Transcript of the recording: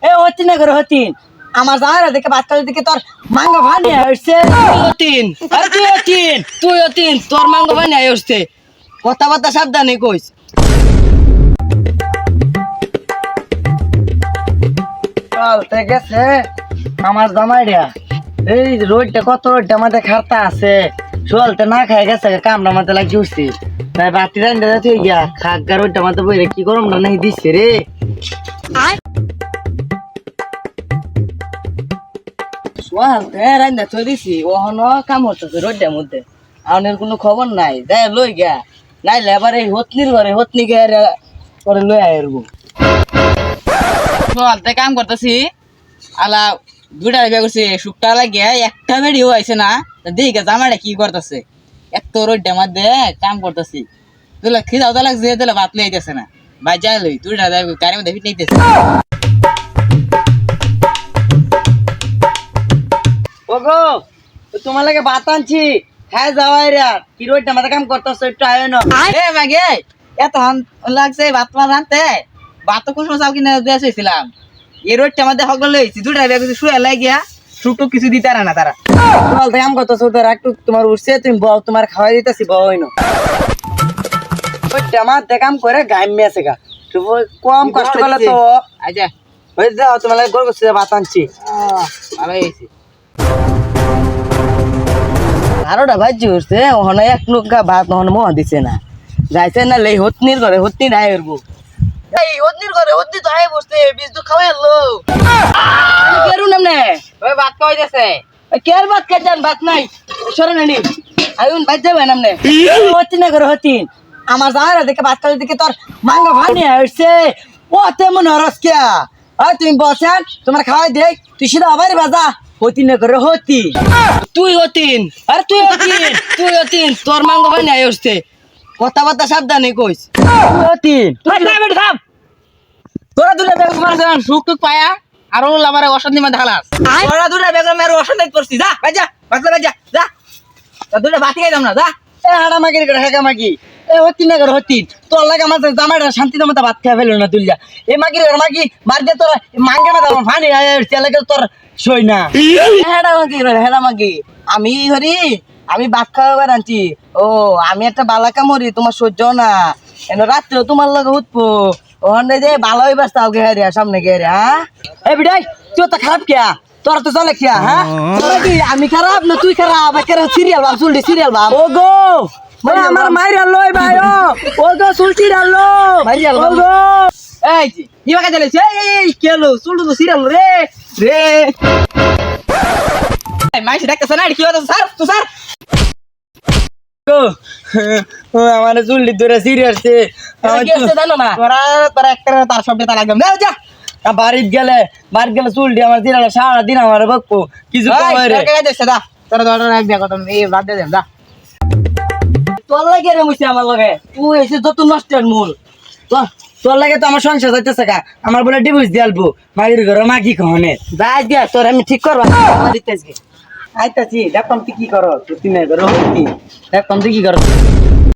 এ হতি না করে হতিন আমার জামাইরা দেখে বাচ্চাদের দিকে তোর মাঙ্গা ভানি আসছে হতিন আরে তুই হতিন তোর মাঙ্গা ভানি আসছে কথাবার্তা সাবধানে কইস চলতে গেছে আমার জামাইরা এই রোডটা কত রোডটা আমাদের খাতা আছে চলতে না খাই গেছে কামড়া মাথা লাগি উঠছি তাই বাতি রান্না যাতে গিয়া খাগা রোডটা মাথা বইরে কি গরম না নাই দিচ্ছে রে চলতে রান্না থই দিছি ওহনো কাম হচ্ছে রোডটার মধ্যে আউনের কোনো খবর নাই যাই লই গা নাইলে আবার এই হতনির ঘরে হতনি গে করে লই আইরবো চলতে কাম করতেছি আলা দুইটা বিয়ে করছি শুকটা লাগিয়ে একটা বেড়িও আইছে না দেখে জামাইটা কি করতেছে এত রোডের মধ্যে কাম করতেছি তুলে খিদাও তো লাগছে তুলে ভাত লইতেছে না ভাই যাই লই দুইটা গাড়ির মধ্যে ফিট নিতেছে ওগো তোমার লাগে ভাত আনছি খাই যাওয়াই রে কি রোডটা মাথা কাম করতেছ একটু আয় না এ মাগে এত লাগছে ভাত মা রানতে ভাত তো কুসুম চাল কিনে দিয়ে এসেছিলাম এই রোডটা মধ্যে হগল লইছি দুইটা বিয়ে করছি শুয়ে লাগিয়া শুকটুক কিছু দিতে না তারা চল কাম করতেছ তোর একটু তোমার উঠছে তুমি বউ তোমার খাওয়াই দিতেছি বউ হইনো ওইটা আমার কাম করে গাইমে আছে গা কম কষ্ট করলে তো আচ্ছা ওই যাও তোমার লাগে গোল করছি ভাত আনছি ভালো হয়েছে 12টা বাজে উঠছে ওখানে এক নুকা ভাত ওখানে মোহ দিছে না যাইছে না লে হতনির ঘরে হতনি নাই করবো এই হতনির ঘরে হতনি তো আয় বসতে বীজ তো খাওয়াই লো কেরু নামনে ওই ভাত খাওয়াইতেছে কের ভাত খাই যান ভাত নাই সরে নানি আইন ভাত যাবে নামনে হতনি না করে হতিন আমার জামাইরা দেখে বাচ্চাদের দিকে তোর মাঙ্গা ভানি আসছে ও তেমন হরস কিয়া আর তুমি বসেন তোমার খাওয়াই দেই তুই সিধা আবার বাজা হতি না করে হতি তুই হতিন আরে তুই হতিন তোর মাঙ্গা ভানি আসছে কথাবার্তা সাবধানে কইস তুই হতিন তুই থাম তোরা দুটা বেগম মারছেন সুখ টুক পায়া আর ওল আমার অশান্তি মধ্যে হালাস তোরা দুটা বেগম মেরে অশান্তি করছিস যা ভাই যা বাতলা যা যা তা দুটা বাতি খাইতাম না যা এ হাড়া মাগির করে হেগা মাগি এ হতি না করে হতি তোর লাগে আমার জামাইটা শান্তি মতো ভাত খাই ফেলো না তুলিয়া এ মাগির করে মাগি মার দে তোর মাঙ্গে না তোর ফানি তেলে তোর সই না হেডা মাগি আমি হরি আমি ভাত খাওয়াবার আনছি ও আমি একটা বালাকা মরি তোমার সহ্য না এনে রাত্রে তোমার লগে উঠবো ওখানে যে ভালো হইবার তাও গে রে সামনে গে রে হ্যাঁ এ বিডাই তুই তো খারাপ কিয়া তোর তো চলে কিয়া হ্যাঁ তোরা কি আমি খারাপ না তুই খারাপ একের সিরিয়াল বাম চুলটি সিরিয়াল বাম ও গো মানে আমার মাইরা লই ভাই ও গো চুলটি ডালো মাইরাল ও গো এই কি বাকা চলেছে এই কেলো চুল তো সিরিয়াল রে রে এই মাইস দেখতেছ না কি হতো স্যার তো স্যার আমার চুলটি ধরে সিরিয়াস তোরা একটা তার সবটা তার একদম যা বাড়িতে গেলে চুলটি আমার দিন সারাদিন আমার বকবো কিছু তোরা ধর বিয়া কথা এই বাদ দে যা তোর লাগে রে মুছে আমার লগে তুই এসে যত নষ্টের মূল তোর লাগে তো আমার সংসার যাইতেছে কা আমার বলে ডিভোর্স দিয়ে আলবো মাগির ঘরে মাগি কহনে যাই দিয়া তোর আমি ঠিক করবা দিতেছি আইতাছি দেখতাম তুই কি করো তুই দেখতাম তুই কি করো